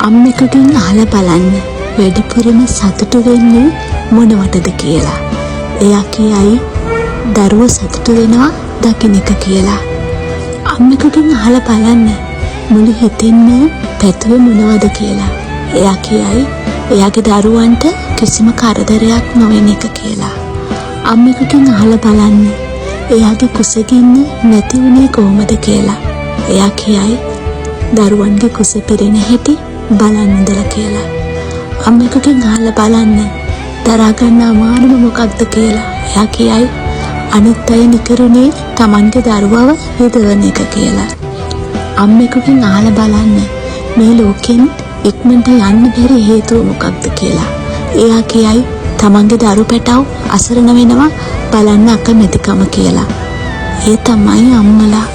අම්මෙකුගෙන් අහලා බලන්න වැඩිපුරම සතුටු වෙන්නේ මොනවටද කියලා. එයා කියයි දරුවෝ සතුටු වෙනවා දකින්න එක කියලා. අම්මෙකුගෙන් අහලා බලන්න මුළු හිතින්ම පැතුවේ මොනවද කියලා. එයා කියයි එයාගේ දරුවන්ට කිසිම කරදරයක් නොවෙන එක කියලා. අම්මෙකුගෙන් අහලා බලන්න එයාගේ කුසගින්න නැති වුණේ කොහොමද කියලා. එයා කියයි දරුවන්ගේ කුස පිරෙන හැටි බලන්න ඉඳලා කියලා. අම්මෙකුගෙන් අහලා බලන්න දරා ගන්න අමාරුම මොකක්ද කියලා. එයා කියයි අනිත් අය නිකරුණේ Tamanගේ දරුවව හිතවන එක කියලා. අම්මෙකුගෙන් අහලා බලන්න මේ ලෝකෙන් ඉක්මනට යන්න බැරි හේතුව මොකක්ද කියලා. එයා කියයි Tamanගේ දරු පැටව අසරණ වෙනවා බලන්න අකමැතිකම කියලා. ඒ තමයි අම්මලා